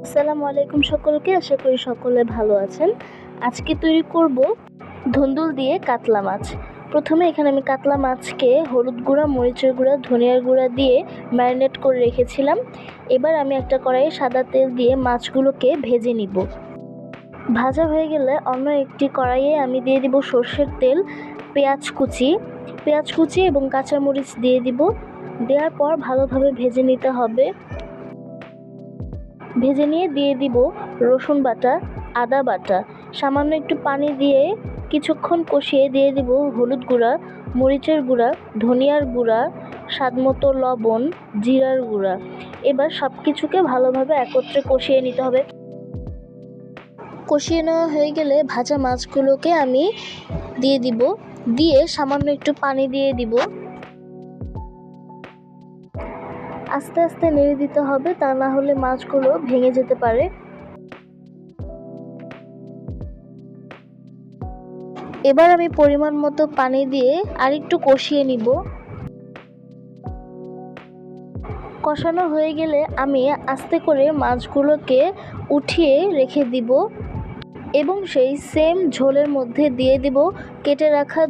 আসসালামু আলাইকুম সকলকে, আশা করি সকলে ভালো আছেন। আজকে তৈরি করব ধুন্দুল দিয়ে কাতলা মাছ। প্রথমে এখানে আমি কাতলা মাছকে হলুদ গুঁড়া, মরিচের গুঁড়া, ধনিয়ার গুঁড়া দিয়ে ম্যারিনেট করে রেখেছিলাম। এবার আমি একটা কড়াইয়ে সাদা তেল দিয়ে মাছগুলোকে ভেজে নিব। ভাজা হয়ে গেলে অন্য একটি কড়াইয়ে আমি দিয়ে দিব সরষের তেল, পেঁয়াজ কুচি এবং কাঁচামরিচ দিয়ে দিব। দেওয়ার পর ভালোভাবে ভেজে নিতে হবে। ভেজে নিয়ে দিয়ে দিব রসুন বাটা, আদা বাটা, সামান্য একটু পানি দিয়ে কিছুক্ষণ কষিয়ে দিয়ে দিব হলুদ গুঁড়া, মরিচের গুঁড়া, ধনিয়ার গুঁড়া, স্বাদমতো লবণ, জিরার গুঁড়া। এবার সব কিছুকে ভালোভাবে একত্রে কষিয়ে নিতে হবে। কষিয়ে নেওয়া হয়ে গেলে ভাজা মাছগুলোকে আমি দিয়ে দিব, দিয়ে সামান্য একটু পানি দিয়ে দিব। আস্তে আস্তে নেড়ে দিতে হবে, তা না হলে মাছগুলো ভেঙে যেতে পারে। এবার আমি পরিমাণ মতো পানি দিয়ে আরেকটু কষিয়ে নিব। কষানো হয়ে গেলে আমি আস্তে করে মাছগুলোকে উঠিয়ে রেখে দিব এবং সেই সেম ঝোলের মধ্যে দিয়ে দিব কেটে রাখা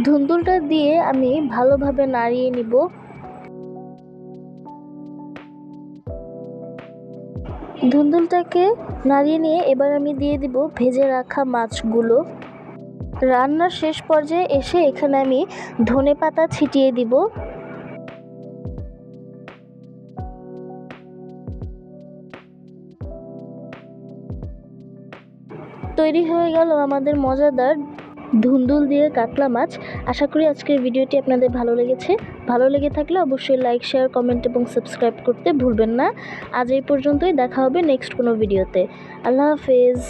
ধুন্দুলটা দিয়ে আমি ভালোভাবে নাড়িয়ে নিব। ধুন্দুলটাকে নাড়িয়ে নিয়ে এবার আমি দিয়ে দিব ভেজে রাখা মাছগুলো। রান্নার শেষ পর্যায়ে এসে এখানে আমি ধনেপাতা ছিটিয়ে দিব। তৈরি হয়ে গেল আমাদের মজাদার ধুন্দুল দিয়ে কাতলা মাছ। আশা করি আজকের ভিডিওটি আপনাদের ভালো লেগেছে। ভালো লেগে থাকলে অবশ্যই লাইক, শেয়ার, কমেন্ট এবং সাবস্ক্রাইব করতে ভুলবেন না। আজ এই পর্যন্তই, দেখা হবে নেক্সট কোনো ভিডিওতে। আল্লাহ হাফেজ।